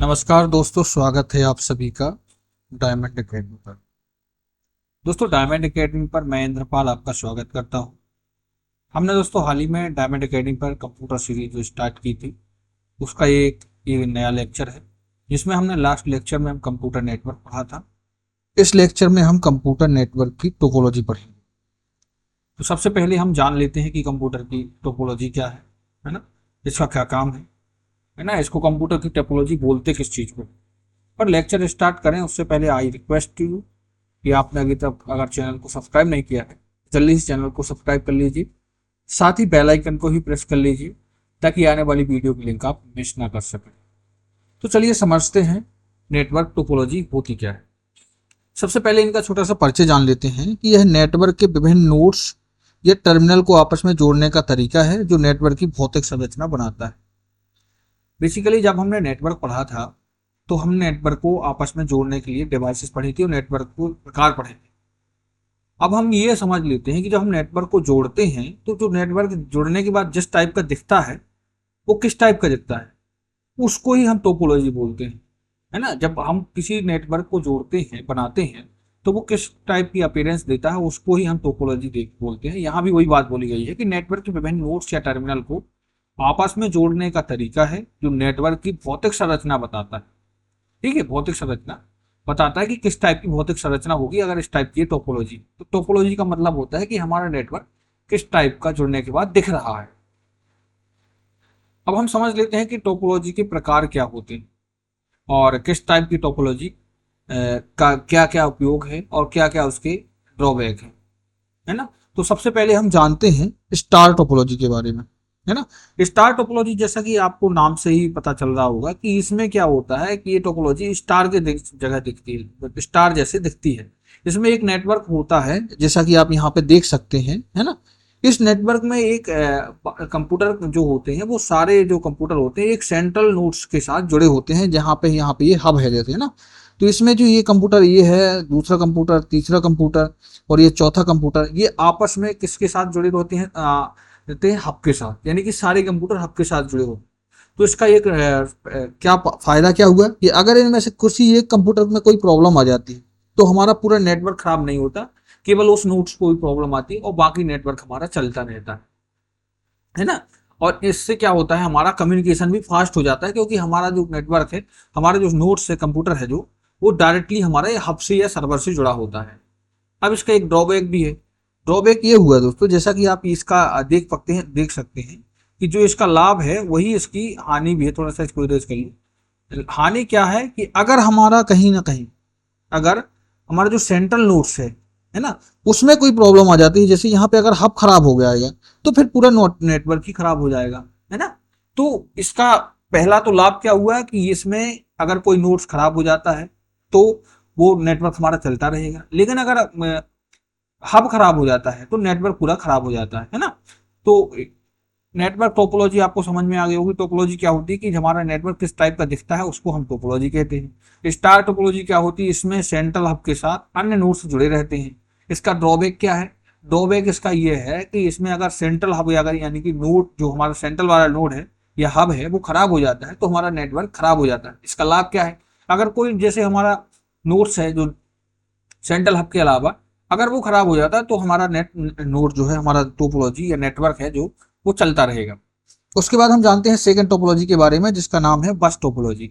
नमस्कार दोस्तों, स्वागत है आप सभी का डायमंड एकेडमी पर। दोस्तों, डायमंड एकेडमी पर मैं इंद्रपाल आपका स्वागत करता हूं। हमने दोस्तों हाल ही में डायमंड एकेडमी पर कंप्यूटर सीरीज जो स्टार्ट की थी उसका ये नया लेक्चर है, जिसमें हमने लास्ट लेक्चर में हम कंप्यूटर नेटवर्क पढ़ा था। इस लेक्चर में हम कंप्यूटर नेटवर्क की टोपोलॉजी पढ़ेंगे। तो सबसे पहले हम जान लेते हैं कि कंप्यूटर की टोपोलॉजी क्या है ना, इसका क्या काम है ना, इसको कंप्यूटर की टोपोलॉजी बोलते किस चीज़ को। पर लेक्चर स्टार्ट करें उससे पहले आई रिक्वेस्ट यू कि आपने अभी तक अगर चैनल को सब्सक्राइब नहीं किया है जल्दी इस चैनल को सब्सक्राइब कर लीजिए, साथ ही बेल आइकन को ही प्रेस कर लीजिए ताकि आने वाली वीडियो की लिंक आप मिस ना कर सकें। तो चलिए समझते हैं नेटवर्क टोपोलॉजी होती क्या है। सबसे पहले इनका छोटा सा परिचय जान लेते हैं कि यह नेटवर्क के विभिन्न नोड्स या टर्मिनल को आपस में जोड़ने का तरीका है जो नेटवर्क की भौतिक संरचना बनाता है। बेसिकली जब हमने नेटवर्क पढ़ा था तो हमने नेटवर्क को आपस में जोड़ने के लिए डिवाइसेस पढ़ी थी और नेटवर्क को प्रकार पढ़े थे। अब हम ये समझ लेते हैं कि जब हम नेटवर्क को जोड़ते हैं तो जो नेटवर्क जोड़ने के बाद जिस टाइप का दिखता है वो किस टाइप का दिखता है उसको ही हम टोपोलॉजी बोलते हैं, है ना। जब हम किसी नेटवर्क को जोड़ते हैं बनाते हैं तो वो किस टाइप की अपीयरेंस देता है उसको ही हम टोपोलॉजी बोलते हैं। यहाँ भी वही बात बोली गई है कि नेटवर्क के विभिन्न नोड्स या टर्मिनल को आपस में जोड़ने का तरीका है जो नेटवर्क की भौतिक संरचना बताता है। ठीक है, भौतिक संरचना बताता है कि किस टाइप की भौतिक संरचना होगी अगर इस टाइप की टोपोलॉजी। तो टोपोलॉजी का मतलब होता है कि हमारा नेटवर्क किस टाइप का जुड़ने के बाद दिख रहा है। अब हम समझ लेते हैं कि टोपोलॉजी के प्रकार क्या होते हैं और किस टाइप की टोपोलॉजी का क्या क्या उपयोग है और क्या क्या उसके ड्रॉबैक है ना। तो सबसे पहले हम जानते हैं स्टार टोपोलॉजी के बारे में, है ना। स्टार टोपोलॉजी जैसा कि आपको नाम से ही पता चल रहा होगा कि इसमें क्या होता है कि ये टोपोलॉजी स्टार के जगह दिखती है, स्टार जैसे दिखती है। इसमें एक नेटवर्क होता है जैसा कि आप यहाँ पे देख सकते हैं, है ना। इस नेटवर्क में एक कंप्यूटर जो होते हैं वो सारे जो कंप्यूटर होते हैं एक सेंट्रल नोड्स के साथ जुड़े होते हैं जहाँ पे ये हब है जैसे, है ना। तो इसमें जो ये कंप्यूटर ये है, दूसरा कंप्यूटर, तीसरा कंप्यूटर और ये चौथा कंप्यूटर, ये आपस में किसके साथ जुड़े होते हैं देते हैं हब के साथ, यानी कि सारे कंप्यूटर हब के साथ जुड़े हो। तो इसका एक क्या फायदा क्या हुआ कि अगर इनमें से किसी एक कंप्यूटर में कोई प्रॉब्लम आ जाती है तो हमारा पूरा नेटवर्क खराब नहीं होता, केवल उस नोड्स को कोई प्रॉब्लम आती है और बाकी नेटवर्क हमारा चलता रहता है ना। और इससे क्या होता है हमारा कम्युनिकेशन भी फास्ट हो जाता है क्योंकि हमारा जो नेटवर्क है, हमारे जो नोड्स है, कंप्यूटर है जो, वो डायरेक्टली हमारे हब से या सर्वर से जुड़ा होता है। अब इसका एक ड्रॉबैक भी है। ड्रॉबैक ये हुआ दोस्तों, जैसा कि आप इसका देख सकते हैं कि जो इसका लाभ है वही इसकी हानि भी है। थोड़ा सा इसको इरेज कर लीजिए। हानि क्या है कि अगर हमारा कहीं ना कहीं अगर हमारा जो सेंट्रल नोड्स है ना, उसमें कोई प्रॉब्लम आ जाती है, जैसे यहाँ पे अगर हब खराब हो गया है तो फिर पूरा नेटवर्क ही खराब हो जाएगा, है ना। तो इसका पहला तो लाभ क्या हुआ कि इसमें अगर कोई नोड्स खराब हो जाता है तो वो नेटवर्क हमारा चलता रहेगा, लेकिन अगर हब खराब हो जाता है तो नेटवर्क पूरा खराब हो जाता है ना। तो नेटवर्क टोपोलॉजी आपको समझ में आ गई होगी। टोपोलॉजी क्या होती है कि हमारा नेटवर्क किस टाइप का दिखता है उसको हम टोपोलॉजी कहते हैं। स्टार टोपोलॉजी क्या होती है, इसमें सेंट्रल हब के साथ अन्य नोड्स जुड़े रहते हैं। इसका ड्रॉबैक क्या है, ड्रॉबैक इसका ये है कि इसमें अगर सेंट्रल हब या अगर यानी कि नोड जो हमारा सेंट्रल वाला नोड है या हब है वो खराब हो जाता है तो हमारा नेटवर्क खराब हो जाता है। इसका लाभ क्या है, अगर कोई जैसे हमारा नोड्स है जो सेंट्रल हब के अलावा अगर वो खराब हो जाता है तो हमारा नोड जो है, हमारा टोपोलॉजी या नेटवर्क है जो, वो चलता रहेगा। उसके बाद हम जानते हैं सेकंड टोपोलॉजी के बारे में जिसका नाम है बस टोपोलॉजी।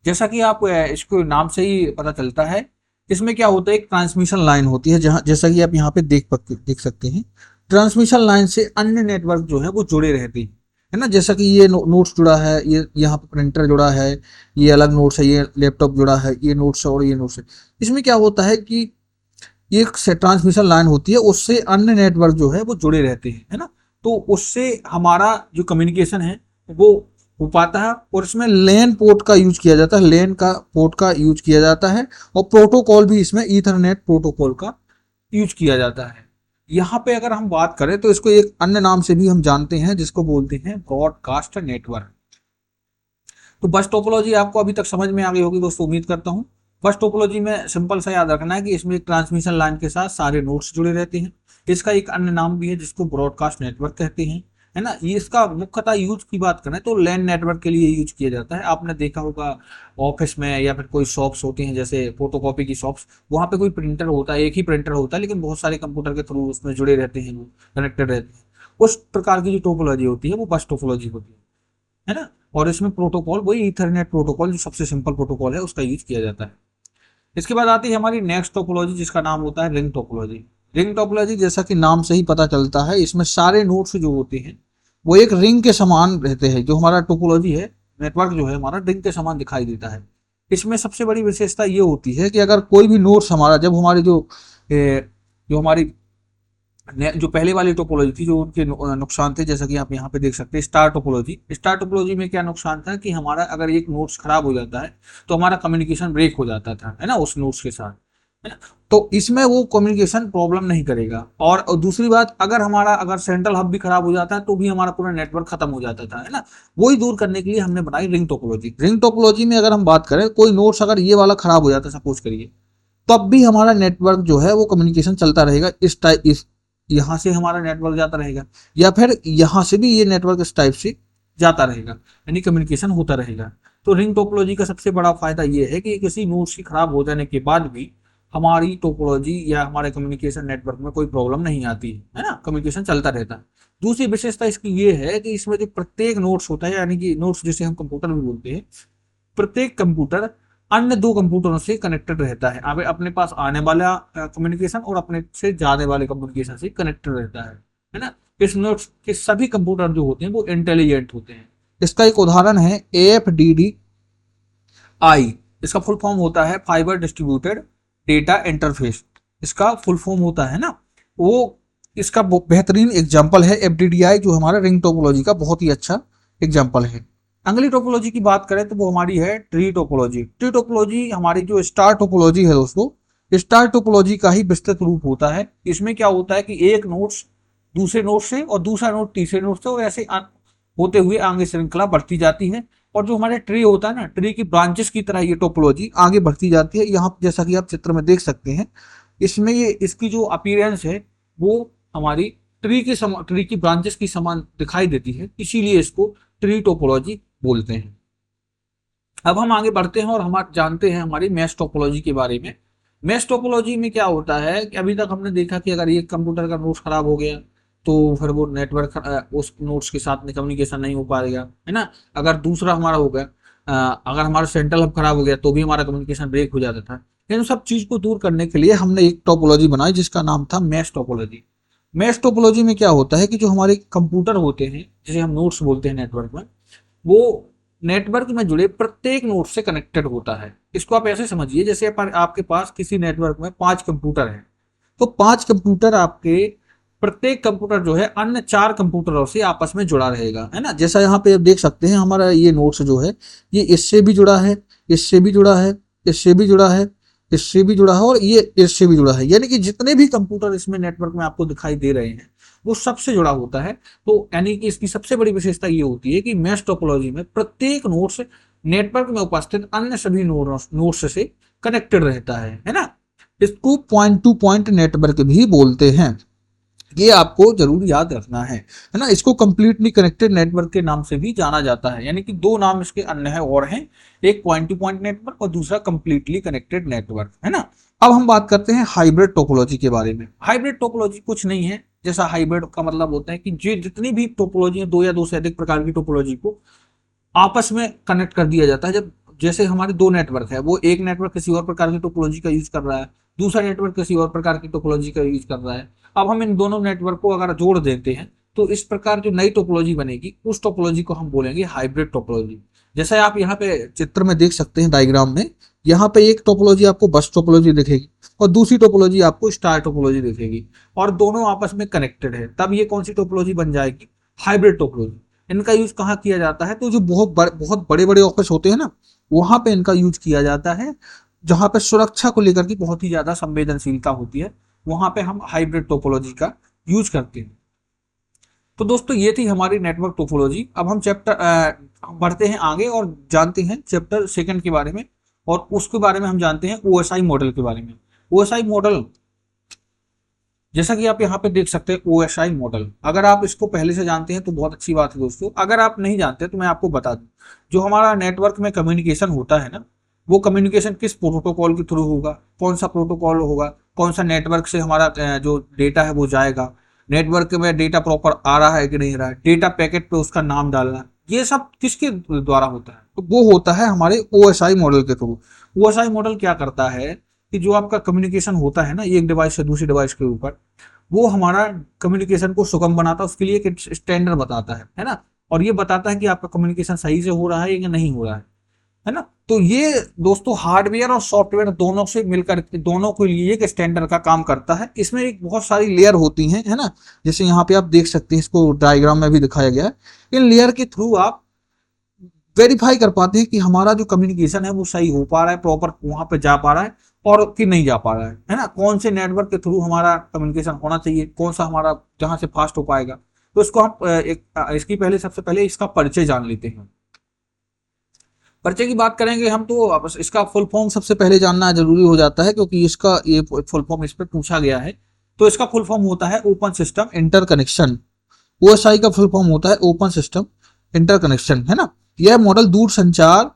जैसा कि आप इसको नाम से ही पता चलता है, इसमें क्या होता है एक ट्रांसमिशन लाइन होती है जहां, जैसा कि आप यहाँ पे देख सकते हैं, ट्रांसमिशन लाइन से अन्य नेटवर्क जो है वो जुड़े रहते हैं, है ना। जैसा कि ये नोट्स जुड़ा है, ये यहाँ पे प्रिंटर जुड़ा है, ये अलग नोट्स है, ये लैपटॉप जुड़ा है, ये नोट्स है और ये नोट्स है। इसमें क्या होता है कि ये ट्रांसमिशन लाइन होती है, उससे अन्य नेटवर्क जो है वो जुड़े रहते हैं, है ना। तो उससे हमारा जो कम्युनिकेशन है वो हो पाता है और इसमें लेन पोर्ट का यूज किया जाता है, लेन का पोर्ट का यूज किया जाता है और प्रोटोकॉल भी इसमें ईथरनेट प्रोटोकॉल का यूज किया जाता है। यहाँ पे अगर हम बात करें तो इसको एक अन्य नाम से भी हम जानते हैं जिसको बोलते हैं ब्रॉडकास्ट नेटवर्क। तो बस टोपोलॉजी आपको अभी तक समझ में आ गई होगी दोस्तों, उम्मीद करता हूँ। बस टोपोलॉजी में सिंपल सा याद रखना है कि इसमें एक ट्रांसमिशन लाइन के साथ सारे नोड्स जुड़े रहते हैं। इसका एक अन्य नाम भी है जिसको ब्रॉडकास्ट नेटवर्क कहते हैं। है ना। ये इसका मुख्यतः यूज की बात करें तो लैन नेटवर्क के लिए यूज किया जाता है। आपने देखा होगा ऑफिस में या फिर कोई शॉप्स होती हैं जैसे फोटोकॉपी की शॉप्स, वहाँ पे कोई प्रिंटर होता है, एक ही प्रिंटर होता है लेकिन बहुत सारे कंप्यूटर के थ्रू उसमें जुड़े रहते हैं, कनेक्टेड रहते हैं। उस प्रकार की जो टोपोलॉजी होती है वो बस टोपोलॉजी होती है ना। और इसमें प्रोटोकॉल वही ईथरनेट प्रोटोकॉल जो सबसे सिंपल प्रोटोकॉल है उसका यूज किया जाता है। इसके बाद आती है हमारी नेक्स्ट टोपोलॉजी जिसका नाम होता है रिंग टोपोलॉजी। रिंग टोपोलॉजी जैसा कि नाम से ही पता चलता है, इसमें सारे नोड्स जो होते हैं वो एक रिंग के समान रहते हैं। जो हमारा टोपोलॉजी है, नेटवर्क जो है हमारा रिंग के समान दिखाई देता है। इसमें सबसे बड़ी विशेषता ये होती है कि अगर कोई भी नोड्स हमारा, जब हमारी जो हमारी जो पहले वाली टोपोलॉजी थी जो उनके नुकसान थे, जैसा कि आप यहाँ पे देख सकते हैं स्टार टोपोलॉजी। स्टार टोपोलॉजी में क्या नुकसान था कि हमारा अगर एक नोड्स खराब हो जाता है तो हमारा कम्युनिकेशन ब्रेक हो जाता था, है ना, उस नोड्स के साथ, है ना। तो इसमें वो कम्युनिकेशन प्रॉब्लम नहीं करेगा। और दूसरी बात, अगर सेंट्रल हब भी खराब हो जाता है तो भी हमारा पूरा नेटवर्क खत्म हो जाता था, है ना। वही दूर करने के लिए हमने बनाई रिंग टोपोलॉजी। रिंग टोपोलॉजी में अगर हम बात करें, कोई नोड्स अगर ये वाला खराब हो जाता है सपोज करिए, तब भी हमारा नेटवर्क जो है वो कम्युनिकेशन चलता रहेगा। इस टाइप इस यहाँ से हमारा नेटवर्क जाता रहेगा या फिर यहाँ से भी ये नेटवर्क इस टाइप से जाता रहेगा, यानी कम्युनिकेशन होता रहेगा। तो रिंग टोपोलॉजी का सबसे बड़ा फायदा ये है कि किसी नोड्स की खराब हो जाने के बाद भी हमारी टोपोलॉजी या हमारे कम्युनिकेशन नेटवर्क में कोई प्रॉब्लम नहीं आती है ना, कम्युनिकेशन चलता रहता है। दूसरी विशेषता इसकी ये है कि इसमें जो प्रत्येक नोड्स होता है, यानी कि नोड्स जिसे हम कंप्यूटर भी बोलते हैं, प्रत्येक कंप्यूटर अन्य दो कंप्यूटरों से कनेक्टेड रहता है। अब अपने पास आने वाला कम्युनिकेशन और अपने से जाने वाले कम्युनिकेशन से कनेक्टेड रहता है ना। इस नोड्स के सभी कंप्यूटर जो होते हैं वो इंटेलिजेंट होते हैं। इसका एक उदाहरण है AFDDI। इसका फुल फॉर्म होता है फाइबर डिस्ट्रीब्यूटेड डेटा इंटरफेस, इसका फुल फॉर्म होता है ना वो। इसका बेहतरीन एग्जाम्पल है FDDI, जो हमारा रिंग टोपोलॉजी का बहुत ही अच्छा एग्जाम्पल है। अगली टोपोलॉजी की बात करें तो वो हमारी है ट्री टोपोलॉजी। ट्री टोपोलॉजी हमारी जो स्टार टोपोलॉजी है दोस्तों, स्टार टोपोलॉजी का ही विस्तृत रूप होता है। इसमें क्या होता है कि एक नोड्स दूसरे नोड से और दूसरा नोड तीसरे नोड से और ऐसे होते हुए आगे श्रृंखला बढ़ती जाती है। और जो हमारे ट्री होता है ना, ट्री की ब्रांचेस की तरह ये टोपोलॉजी आगे बढ़ती जाती है। यहाँ जैसा कि आप चित्र में देख सकते हैं, इसमें ये इसकी जो अपीयरेंस है वो हमारी ट्री की ब्रांचेस की समान दिखाई देती है, इसीलिए इसको ट्री टोपोलॉजी बोलते हैं। अब हम आगे बढ़ते हैं और हम जानते हैं हमारी मैश टोपोलॉजी के बारे में। मैश टोपोलॉजी में क्या होता है कि अभी तक हमने देखा कि अगर एक कंप्यूटर का नोट्स खराब हो गया तो फिर वो नेटवर्क उस नोट्स के साथ में कम्युनिकेशन नहीं हो पाएगा, है ना। अगर दूसरा हमारा हो गया, अगर हमारा सेंट्रल हब खराब हो गया तो भी हमारा कम्युनिकेशन ब्रेक हो जाता था। इन सब चीज को दूर करने के लिए हमने एक टोपोलॉजी बनाई जिसका नाम था मैश टोपोलॉजी। मैश टोपोलॉजी में क्या होता है कि जो हमारे कंप्यूटर होते हैं जिसे हम नोड्स बोलते हैं नेटवर्क में, वो नेटवर्क में जुड़े प्रत्येक नोड से कनेक्टेड होता है। इसको आप ऐसे समझिए जैसे आपके पास किसी नेटवर्क में 5 कंप्यूटर हैं, तो 5 कंप्यूटर आपके, प्रत्येक कंप्यूटर जो है अन्य 4 कंप्यूटरों से आपस में जुड़ा रहेगा, है ना। जैसा यहाँ पे आप देख सकते हैं हमारा ये नोड्स जो है ये इससे भी जुड़ा है, इससे भी जुड़ा है, इससे भी जुड़ा है, इससे भी जुड़ा है और ये इससे भी जुड़ा है। यानी कि जितने भी कंप्यूटर इसमें नेटवर्क में आपको दिखाई दे रहे हैं वो सबसे जुड़ा होता है। तो यानी कि इसकी सबसे बड़ी विशेषता ये होती है कि मैश टोपोलॉजी में प्रत्येक नोड से नेटवर्क में उपस्थित अन्य सभी नोड्स से कनेक्टेड रहता है ना। इसको पॉइंट टू पॉइंट नेटवर्क भी बोलते हैं, ये आपको जरूर याद रखना है ना। इसको कंप्लीटली कनेक्टेड नेटवर्क के नाम से भी जाना जाता है, यानी कि 2 नाम इसके अन्य है और हैं, एक पॉइंट टू पॉइंट नेटवर्क और दूसरा कंप्लीटली कनेक्टेड नेटवर्क, है ना। अब हम बात करते हैं हाइब्रिड टोपोलॉजी के बारे में। हाइब्रिड टोपोलॉजी कुछ नहीं है, जैसा हाइब्रिड का मतलब होता है कि जितनी भी टोपोलॉजी है, 2 या 2 से अधिक प्रकार की टोपोलॉजी को आपस में कनेक्ट कर दिया जाता है। जब जैसे हमारे 2 नेटवर्क है, वो एक नेटवर्क किसी और प्रकार की टोपोलॉजी का यूज कर रहा है, दूसरा नेटवर्क किसी और प्रकार की टोपोलॉजी का यूज कर रहा है। अब हम इन दोनों नेटवर्क को अगर जोड़ देते हैं तो इस प्रकार जो नई टोपोलॉजी बनेगी उस टोपोलॉजी को हम बोलेंगे हाइब्रिड टोपोलॉजी। जैसा आप यहाँ पे चित्र में देख सकते हैं डायग्राम में, यहाँ पे एक टोपोलॉजी आपको बस टोपोलॉजी दिखेगी और दूसरी टोपोलॉजी आपको स्टार टोपोलॉजी दिखेगी और दोनों आपस में कनेक्टेड है। तब ये कौन सी टोपोलॉजी बन जाएगी? Hybrid topology. इनका यूज कहाँ किया जाता है? तो जो बहुत बड़े बड़े ऑफिस होते हैं ना, वहां पे इनका यूज किया जाता है, जहां पे सुरक्षा को लेकर की बहुत ही ज्यादा संवेदनशीलता होती है, वहां पे हम हाइब्रिड टोपोलॉजी का यूज करते हैं। तो दोस्तों ये थी हमारी नेटवर्क टोपोलॉजी। अब हम बढ़ते हैं आगे और जानते हैं चैप्टर 2 के बारे में, और उसके बारे में हम जानते हैं OSI मॉडल के बारे में। OSI मॉडल जैसा कि आप यहाँ पे देख सकते हैं OSI मॉडल। अगर आप इसको पहले से जानते हैं तो बहुत अच्छी बात है दोस्तों, अगर आप नहीं जानते तो मैं आपको बता दूं, जो हमारा नेटवर्क में कम्युनिकेशन होता है ना, वो कम्युनिकेशन किस प्रोटोकॉल के थ्रू होगा, कौन सा प्रोटोकॉल होगा, कौन सा नेटवर्क से हमारा जो डेटा है वो जाएगा, नेटवर्क में डेटा प्रॉपर आ रहा है कि नहीं आ रहा है, डेटा पैकेट पे उसका नाम डालना, ये सब किसके द्वारा होता है, तो वो होता है हमारे OSI मॉडल के थ्रू। OSI मॉडल क्या करता है कि जो आपका कम्युनिकेशन होता है ना एक डिवाइस से दूसरी डिवाइस के ऊपर, वो हमारा कम्युनिकेशन को सुगम बनाता है, उसके लिए एक स्टैंडर्ड बताता है ना, और ये बताता है कि आपका कम्युनिकेशन सही से हो रहा है या नहीं हो रहा है ना। तो ये दोस्तों हार्डवेयर और सॉफ्टवेयर दोनों से मिलकर दोनों के लिए एक स्टैंडर्ड का काम करता है। इसमें एक बहुत सारी लेयर होती हैं, है ना, जैसे यहाँ पे आप देख सकते हैं, इसको डायग्राम में भी दिखाया गया है। इन लेयर के थ्रू आप वेरीफाई कर पाते हैं कि हमारा जो कम्युनिकेशन है वो सही हो पा रहा है, प्रॉपर वहां पे जा पा रहा है और कि नहीं जा पा रहा है ना, कौन से नेटवर्क के थ्रू हमारा कम्युनिकेशन होना चाहिए, कौन सा हमारा जहां से फास्ट हो पाएगा। तो इसको हम इसकी पहले सबसे पहले इसका परिचय जान लेते हैं। परिचय की बात करेंगे हम तो इसका फुल फॉर्म सबसे पहले जानना जरूरी हो जाता है, क्योंकि इसका ये फुल फॉर्म इस पर पूछा गया है। तो इसका फुल फॉर्म होता है ओपन सिस्टम इंटरकनेक्शन। OSI का फुल फॉर्म होता है ओपन सिस्टम इंटरकनेक्शन, है ना। यह मॉडल दूर संचार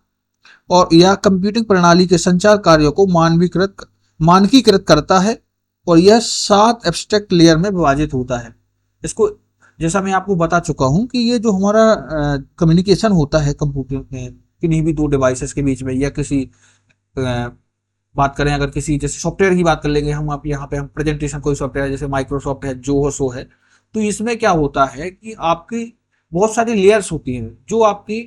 और या कंप्यूटिंग प्रणाली के संचार कार्यों को मानकीकृत करता है, और यह 7 एब्स्ट्रैक्ट लेयर में विभाजित होता है। इसको जैसा मैं आपको बता चुका हूं कि ये जो हमारा कम्युनिकेशन होता है कंप्यूटर में किन्हीं भी दो डिवाइसेस के बीच में, या किसी बात करें अगर किसी जैसे सॉफ्टवेयर की बात कर लेंगे हम, आप यहाँ पे हम प्रेजेंटेशन कोई सॉफ्टवेयर जैसे माइक्रोसॉफ्ट है, जो हो सो है, तो इसमें क्या होता है कि आपकी बहुत सारी लेयर्स होती हैं जो आपकी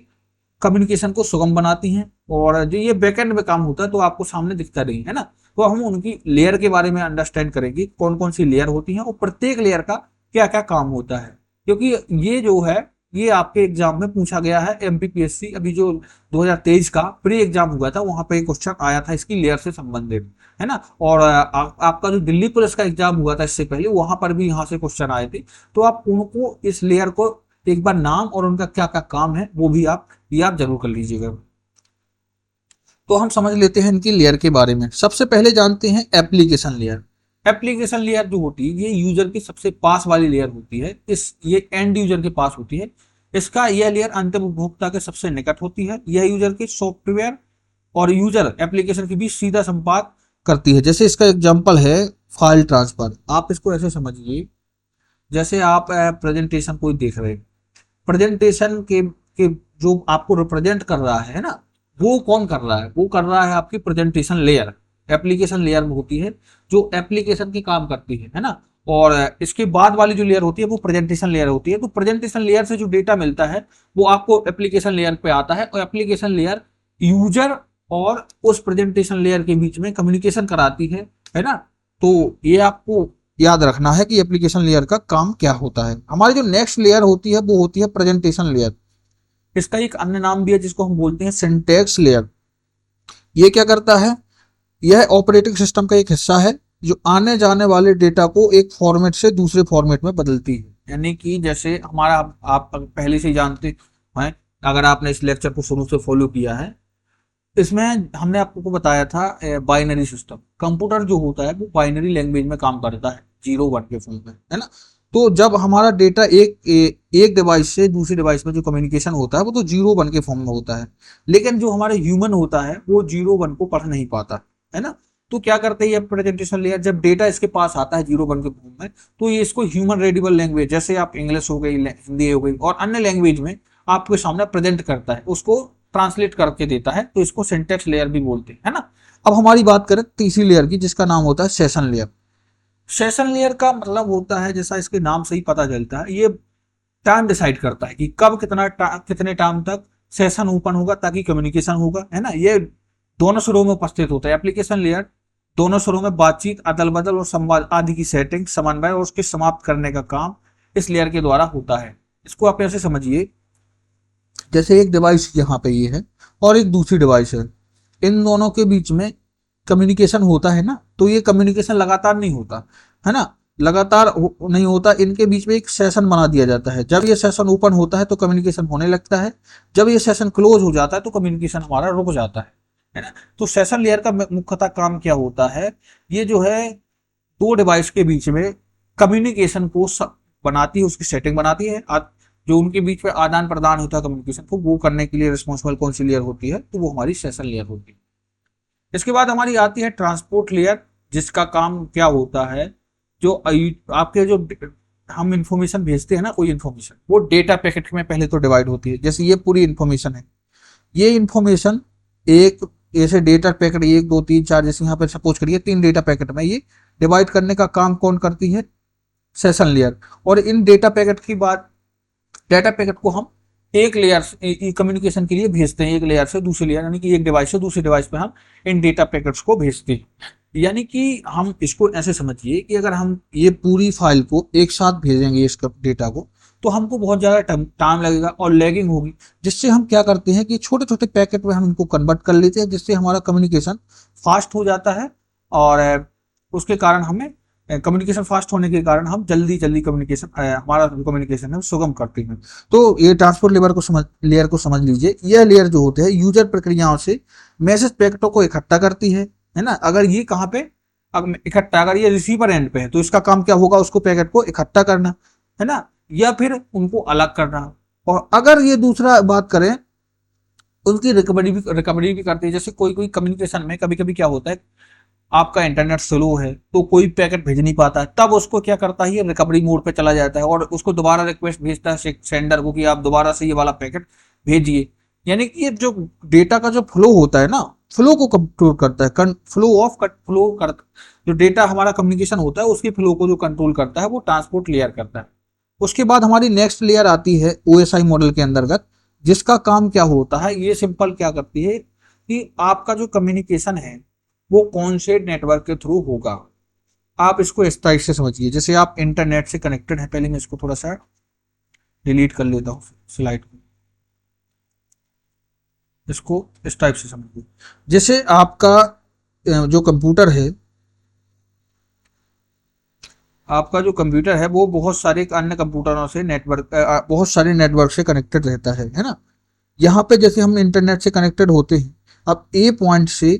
कम्युनिकेशन को सुगम बनाती हैं, और जो ये बैकएंड में काम होता है तो आपको सामने दिखता नहीं है ना। तो हम उनकी लेयर के बारे में अंडरस्टैंड करेंगे कौन कौन सी लेयर होती हैं और प्रत्येक लेयर का क्या क्या काम होता है, क्योंकि ये जो है ये आपके एग्जाम में पूछा गया है। MPPSC अभी जो 2023 का प्री एग्जाम हुआ था वहां पे एक क्वेश्चन आया था इसकी लेयर से संबंधित, है ना। और आपका जो दिल्ली पुलिस का एग्जाम हुआ था इससे पहले, वहां पर भी यहाँ से क्वेश्चन आए थे। तो आप उनको इस लेयर को एक बार नाम और उनका क्या क्या काम है वो भी आप जरूर कर लीजिएगा। तो हम समझ लेते हैं इनकी लेयर के बारे में। सबसे पहले जानते हैं एप्लीकेशन लेयर। एप्लीकेशन लेयर जो होती है ये यूजर की सबसे पास वाली लेयर होती है, ये एंड यूजर के पास होती है। इसका यह लेयर अंतिम उपभोक्ता के सबसे निकट होती है। यह यूजर के सॉफ्टवेयर और यूजर एप्लीकेशन के बीच सीधा संवाद करती है। जैसे इसका एग्जांपल है फाइल ट्रांसफर। आप इसको ऐसे समझिए, जैसे आप प्रेजेंटेशन कोई देख रहे हैं, प्रेजेंटेशन के जो आपको रिप्रेजेंट कर रहा है ना, वो कौन कर रहा है, वो कर रहा है आपकी प्रेजेंटेशन लेयर। एप्लीकेशन लेयर में होती है जो एप्लीकेशन की काम करती है ना। और इसके बाद वाली जो लेयर होती है वो प्रेजेंटेशन लेयर होती है। तो प्रेजेंटेशन लेयर से जो डेटा मिलता है वो आपको एप्लीकेशन लेयर पे आता है, और एप्लीकेशन लेयर यूजर और उस प्रेजेंटेशन लेयर के बीच में कम्युनिकेशन कराती है ना। तो ये आपको याद रखना है कि एप्लीकेशन लेयर का काम क्या होता है। हमारी जो नेक्स्ट लेयर होती है वो होती है प्रेजेंटेशन लेयर। इसका एक अन्य नाम भी है जिसको हम बोलते हैं सिंटैक्स लेयर। ये क्या करता है, यह ऑपरेटिंग सिस्टम का एक हिस्सा है जो आने जाने वाले डेटा को एक फॉर्मेट से दूसरे फॉर्मेट में बदलती है। यानी कि जैसे हमारा आप पहले से ही जानते हैं, अगर आपने इस लेक्चर को शुरू से फॉलो किया है, इसमें हमने आपको बताया था बाइनरी सिस्टम। कंप्यूटर जो होता है वो बाइनरी लैंग्वेज में काम करता है, 0 1 के फॉर्म में, है ना। तो जब हमारा डेटा एक डिवाइस से दूसरी डिवाइस में जो कम्युनिकेशन होता है वो तो 0 1 के फॉर्म में होता है, लेकिन जो हमारा ह्यूमन होता है वो 0 1 को पढ़ नहीं पाता, है ना। तो क्या करते हैं ये प्रेजेंटेशन लेयर, जब डेटा इसके पास आता है 0 1 के फॉर्म में, तो ये इसको ह्यूमन रीडेबल लैंग्वेज, जैसे आप इंग्लिश हो गई, हिंदी हो गई और अन्य लैंग्वेज में आपके सामने प्रेजेंट करता है, उसको ट्रांसलेट करके देता है। तो इसको सिंटैक्स लेयर भी बोलते हैं, है ना। अब हमारी बात करें तीसरी लेयर की, जिसका नाम होता है सेशन लेयर। सेशन लेयर का मतलब होता है, जैसा इसके नाम से ही पता चलता है, ये टाइम डिसाइड करता है कि कब कितने टाइम तक सेशन ओपन होगा ताकि कम्युनिकेशन होगा, है ना। ये दोनों स्वरों में उपस्थित होता है। एप्लीकेशन लेयर दोनों स्वरों में बातचीत, अदल बदल और संवाद आदि की सेटिंग, समन्वय और उसके समाप्त करने का काम इस लेयर के द्वारा होता है। इसको आप ऐसे समझिए, जैसे एक डिवाइस यहाँ पे ये है और एक दूसरी डिवाइस है, इन दोनों के बीच में कम्युनिकेशन होता है ना। तो ये कम्युनिकेशन लगातार नहीं होता, है ना, लगातार नहीं होता। इनके बीच में एक सेशन बना दिया जाता है। जब ये सेशन ओपन होता है तो कम्युनिकेशन होने लगता है, जब ये सेशन क्लोज हो जाता है तो कम्युनिकेशन हमारा रुक जाता है ना। तो सेशन लेयर का मुख्यतः काम क्या होता है, ये जो है दो डिवाइस के बीच में कम्युनिकेशन को बनाती है, उसकी सेटिंग बनाती है। जो उनके बीच में आदान प्रदान होता है कम्युनिकेशन को, वो करने के लिए रिस्पॉन्सिबल कौन सी लेयर होती है, तो वो हमारी सेशन लेयर होती है। इसके बाद हमारी आती है ट्रांसपोर्ट लेयर, जिसका काम क्या होता है, जो आपके जो हम इंफॉर्मेशन भेजते हैं ना, कोई इंफॉर्मेशन, वो डेटा पैकेट में पहले तो डिवाइड होती है। जैसे ये पूरी इंफॉर्मेशन है, ये इंफॉर्मेशन एक ऐसे डेटा पैकेट 1 2 3 4, जैसे यहाँ पे सपोज करिए 3 डेटा पैकेट में ये डिवाइड करने का काम कौन करती है, सेशन लेयर। और इन डेटा पैकेट की बात, डेटा पैकेट को हम एक लेयर कम्युनिकेशन के लिए भेजते हैं, एक लेयर से दूसरी लेयर, यानी कि एक डिवाइस से दूसरे डिवाइस पे हम इन डेटा पैकेट्स को भेजते हैं। यानी कि हम इसको ऐसे समझिए कि अगर हम ये पूरी फाइल को एक साथ भेजेंगे इस डेटा को, तो हमको बहुत ज़्यादा टाइम लगेगा और लैगिंग होगी, जिससे हम क्या करते हैं कि छोटे छोटे पैकेट में हम इनको कन्वर्ट कर लेते हैं, जिससे हमारा कम्युनिकेशन फास्ट हो जाता है। और उसके कारण हमें कम्युनिकेशन फास्ट होने के कारण हम जल्दी जल्दी कम्युनिकेशन, हमारा कम्युनिकेशन है सुगम करते हैं। तो ये ट्रांसपोर्ट लेयर को समझ लीजिए। यह लेयर जो होते हैं यूजर प्रक्रियाओं से मैसेज पैकेटों को इकट्ठा करती है ना। अगर ये कहाँ पे इकट्ठा, अगर ये रिसीवर एंड पे है तो इसका काम क्या होगा, उसको पैकेट को इकट्ठा करना है ना, या फिर उनको अलग करना। और अगर ये दूसरा बात करें, उनकी रिकवरी भी करती है। जैसे कोई कोई कम्युनिकेशन में कभी कभी क्या होता है, आपका इंटरनेट स्लो है तो कोई पैकेट भेज नहीं पाता है, तब उसको क्या करता है, ये रिकवरी मोड पे चला जाता है और उसको दोबारा रिक्वेस्ट भेजता है सेंडर को कि आप दोबारा से ये वाला पैकेट भेजिए। यानी कि ये जो डेटा का जो फ्लो होता है ना, फ्लो को कंट्रोल करता है, जो डेटा हमारा कम्युनिकेशन होता है उसके फ्लो को जो कंट्रोल करता है वो ट्रांसपोर्ट लेयर करता है। उसके बाद हमारी नेक्स्ट लेयर आती है OSI मॉडल के अंतर्गत, जिसका काम क्या होता है, ये सिंपल क्या करती है कि आपका जो कम्युनिकेशन है वो कौन से नेटवर्क के थ्रू होगा। आप इसको इस टाइप से समझिए, जैसे आप इंटरनेट से कनेक्टेड है। पहले मैं इसको थोड़ा सा डिलीट कर लेता हूँ स्लाइड को, इसको इस टाइप से समझिए। जैसे आपका जो कंप्यूटर है, आपका जो कंप्यूटर है वो बहुत सारे अन्य कंप्यूटरों से बहुत सारे नेटवर्क से कनेक्टेड रहता है ना। यहाँ पे जैसे हम इंटरनेट से कनेक्टेड होते हैं, अब A पॉइंट से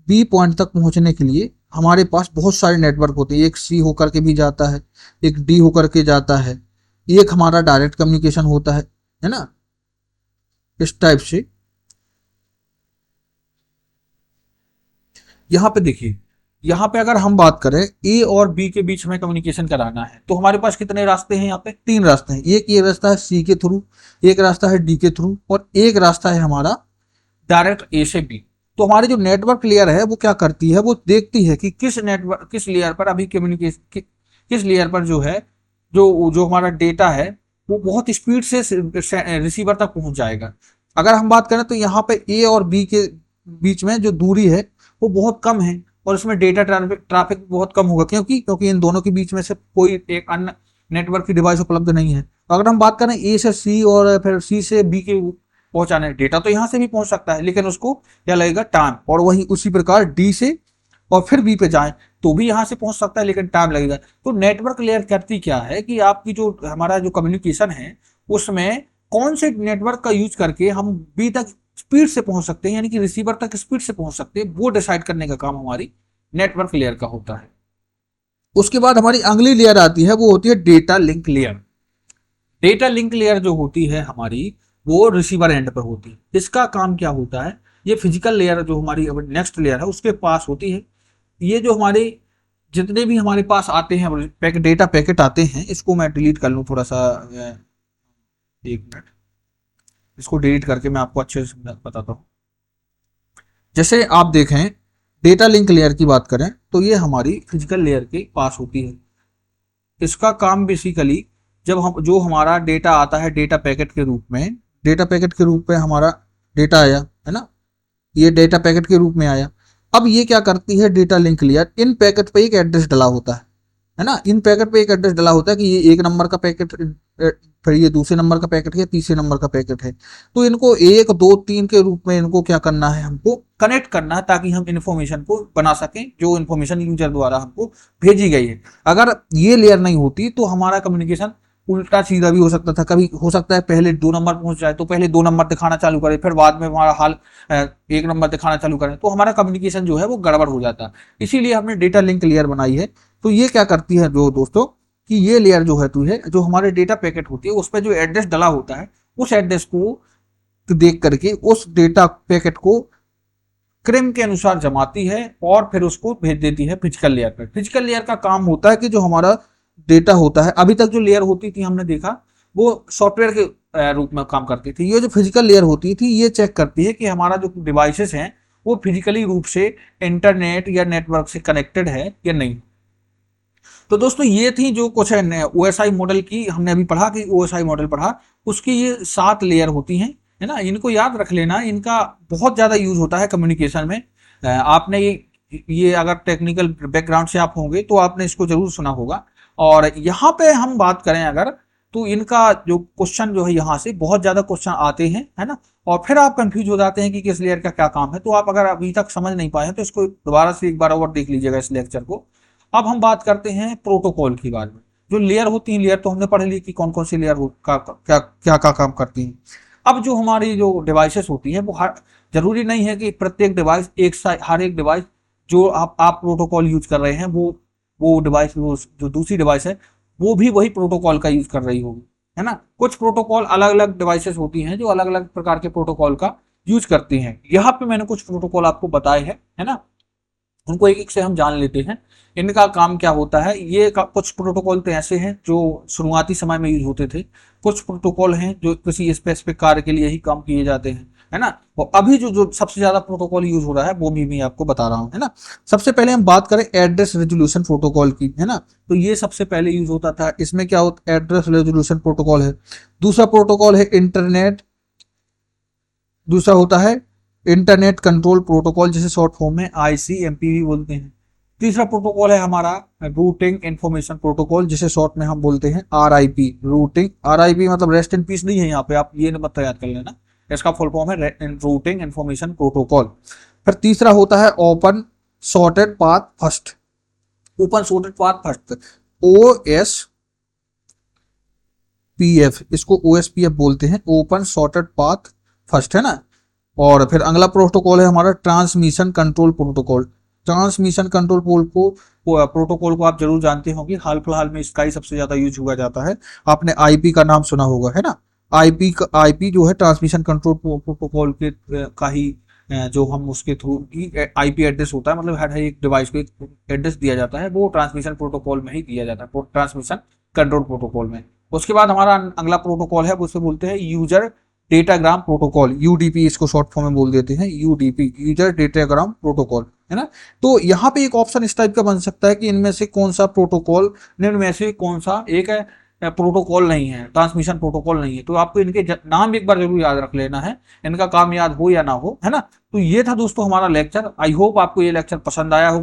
B पॉइंट तक पहुंचने के लिए हमारे पास बहुत सारे नेटवर्क होते हैं। एक C होकर के भी जाता है, एक D होकर के जाता है, एक हमारा डायरेक्ट कम्युनिकेशन होता है ना, इस टाइप से। यहाँ पे देखिए, यहाँ पे अगर हम बात करें A और B के बीच में कम्युनिकेशन कराना है तो हमारे पास कितने रास्ते हैं, यहाँ पे 3 रास्ते हैं। एक ये रास्ता है C के थ्रू, एक रास्ता है D के थ्रू, और एक रास्ता है हमारा डायरेक्ट A से B। तो हमारी जो नेटवर्क लेयर है वो क्या करती है, वो देखती है कि किस लेयर पर अभी कम्युनिकेशन, किस लेयर पर जो है जो हमारा डेटा है वो बहुत स्पीड से रिसीवर तक पहुंच जाएगा। अगर हम बात करें तो यहाँ पे A और B के बीच में जो दूरी है वो बहुत कम है और इसमें डेटा ट्रैफिक बहुत कम होगा, क्योंकि इन दोनों के बीच में से कोई एक अन्य नेटवर्क की डिवाइस उपलब्ध नहीं है। तो अगर हम बात करें A से C और फिर C से B के पहुंचाने, डेटा तो यहाँ से भी पहुंच सकता है लेकिन उसको क्या लगेगा, टाइम। और वही उसी प्रकार D से और फिर B पे जाए तो भी यहाँ से पहुंच सकता है लेकिन टाइम लगेगा। तो नेटवर्क लेयर करती क्या है कि आपकी जो हमारा जो कम्युनिकेशन है उसमें कौन से नेटवर्क का यूज करके हम B तक स्पीड से पहुंच सकते हैं, यानी कि रिसीवर तक स्पीड से पहुंच सकते हैं, वो डिसाइड करने का काम हमारी नेटवर्क लेयर का होता है। उसके बाद हमारी अगली लेयर आती है, वो होती है data link layer. Data link layer जो होती है हमारी, वो रिसीवर एंड पर होती है। इसका काम क्या होता है, ये फिजिकल लेयर जो हमारी नेक्स्ट लेयर है उसके पास होती है। ये जो हमारे जितने भी हमारे पास आते हैं डेटा पैकेट आते हैं, इसको मैं डिलीट कर लूँ थोड़ा सा, 1 मिनट, इसको डिलीट करके मैं आपको अच्छे से बताता हूँ। जैसे आप देखें, डेटा लिंक लेयर की बात करें तो ये हमारी फिजिकल लेयर के पास होती है। इसका काम बेसिकली जब हमारा डेटा आता है डेटा पैकेट के रूप में, डेटा पैकेट के रूप में हमारा डेटा आया है ना, ये डेटा पैकेट के रूप में आया। अब ये क्या करती है डेटा लिंक लेयर, इन पैकेट पे एक एड्रेस डला होता है ना, इन पैकेट पे एक एड्रेस डला होता है कि ये 1 नंबर का पैकेट, फिर ये दूसरे नंबर का पैकेट है, तीसरे नंबर का पैकेट है। तो इनको 1 2 3 के रूप में इनको क्या करना है, हमको कनेक्ट करना है ताकि हम इन्फॉर्मेशन को बना सकें जो इन्फॉर्मेशन यूजर द्वारा हमको भेजी गई है। अगर ये लेयर नहीं होती तो हमारा कम्युनिकेशन उल्टा सीधा भी हो सकता था। कभी हो सकता है पहले 2 नंबर पहुंच जाए तो पहले 2 नंबर दिखाना चालू करे, फिर बाद में हमारा हाल 1 नंबर दिखाना चालू करे, तो हमारा कम्युनिकेशन जो है वो गड़बड़ हो जाता है। इसीलिए हमने डेटा लिंक लेयर बनाई है। तो ये क्या करती है जो दोस्तों, कि ये लेयर जो है तू है, जो हमारे डेटा पैकेट होती है उस पर जो एड्रेस डला होता है, उस एड्रेस को देख करके उस डेटा पैकेट को क्रम के अनुसार जमाती है और फिर उसको भेज देती है फिजिकल लेयर पर। फिजिकल लेयर का काम होता है कि जो हमारा डेटा होता है, अभी तक जो लेयर होती थी हमने देखा वो सॉफ्टवेयर के रूप में काम करती थी। ये जो फिजिकल लेयर होती थी ये चेक करती है कि हमारा जो डिवाइसेस हैं वो फिजिकली रूप से इंटरनेट या नेटवर्क से कनेक्टेड है या नहीं। तो दोस्तों ये थी जो कुछ ओएसआई मॉडल की, हमने अभी पढ़ा कि ओएसआई मॉडल पढ़ा, उसकी ये 7 लेयर होती हैं, है ना। इनको याद रख लेना, इनका बहुत ज़्यादा यूज होता है कम्युनिकेशन में। आपने ये अगर टेक्निकल बैकग्राउंड से आप होंगे तो आपने इसको जरूर सुना होगा। और यहाँ पे हम बात करें अगर, तो इनका जो क्वेश्चन जो है यहाँ से बहुत ज़्यादा क्वेश्चन आते हैं, है ना। और फिर आप कंफ्यूज हो जाते हैं कि किस लेयर का क्या काम है। तो आप अगर अभी तक समझ नहीं पाए तो इसको दोबारा से एक बार और देख लीजिएगा इस लेक्चर को। अब हम बात करते हैं प्रोटोकॉल की बारे में। जो लेयर होती है, लेयर तो हमने पढ़ ली कि कौन कौन सी लेयर का क्या क्या क्या काम करती हैं। अब जो हमारी जो डिवाइसेस होती हैं वो जरूरी नहीं है कि प्रत्येक डिवाइस हर एक डिवाइस जो आप प्रोटोकॉल यूज कर रहे हैं वो डिवाइस, वो जो दूसरी डिवाइस है वो भी वही प्रोटोकॉल का यूज कर रही होगी, है ना। कुछ प्रोटोकॉल अलग अलग डिवाइसेस होती हैं जो अलग अलग प्रकार के प्रोटोकॉल का यूज करती हैं। यहाँ पे मैंने कुछ प्रोटोकॉल आपको बताए हैं, है ना। उनको एक एक से हम जान लेते हैं, इनका काम क्या होता है। ये कुछ प्रोटोकॉल तो ऐसे हैं जो शुरुआती समय में यूज होते थे, कुछ प्रोटोकॉल हैं जो किसी स्पेसिफिक कार्य के लिए ही काम किए जाते हैं, है ना। और अभी जो सबसे ज्यादा प्रोटोकॉल यूज हो रहा है वो भी मैं आपको बता रहा हूँ, है ना। सबसे पहले हम बात करें एड्रेस रेजोल्यूशन प्रोटोकॉल की, है ना। तो ये सबसे पहले यूज होता था। इसमें क्या होता है, एड्रेस रेजोल्यूशन प्रोटोकॉल है। दूसरा प्रोटोकॉल है इंटरनेट, दूसरा होता है इंटरनेट कंट्रोल प्रोटोकॉल, जिसे शॉर्ट फॉर्म में ICMP बोलते हैं। तीसरा प्रोटोकॉल है हमारा रूटिंग इंफॉर्मेशन प्रोटोकॉल, जिसे शॉर्ट में हम बोलते हैं RIP। रूटिंग, RIP मतलब रेस्ट इन पीस नहीं है यहाँ पे, आप ये मत याद कर लेना, इसका फुल फॉर्म है रूटिंग इंफॉर्मेशन प्रोटोकॉल। फिर तीसरा होता है open sorted path first. Open sorted path first, OSPF, इसको OSPF बोलते हैं, ओपन सॉर्टेड पाथ फर्स्ट, है ना। और फिर अगला प्रोटोकॉल है हमारा transmission control protocol. Transmission control protocol को आप जरूर जानते होंगे, हाल फिलहाल में इसका ही सबसे ज्यादा यूज हुआ जाता है। आपने IP का नाम सुना होगा, है ना। IP जो है ट्रांसमिशन कंट्रोल प्रोटोकॉल के का ही जो हम उसके थ्रू IP एड्रेस होता है, मतलब हर एक डिवाइस को एक एड्रेस दिया जाता है, वो ट्रांसमिशन प्रोटोकॉल में ही दिया जाता है, ट्रांसमिशन कंट्रोल प्रोटोकॉल में। उसके बाद हमारा अगला प्रोटोकॉल है, उसे बोलते हैं यूजर डेटाग्राम प्रोटोकॉल, UDP इसको शॉर्ट फॉर्म में बोल देते हैं, UDP, यूजर डेटाग्राम प्रोटोकॉल, है ना। तो यहाँ पे एक ऑप्शन इस टाइप का बन सकता है कि इनमें से कौन सा प्रोटोकॉल, इनमें से कौन सा एक प्रोटोकॉल नहीं है, ट्रांसमिशन प्रोटोकॉल नहीं है। तो आपको इनके नाम एक बार जरूर याद रख लेना है, इनका काम याद हो या ना हो, है ना। तो ये था दोस्तों हमारा लेक्चर। आई होप आपको ये लेक्चर पसंद आया होगा।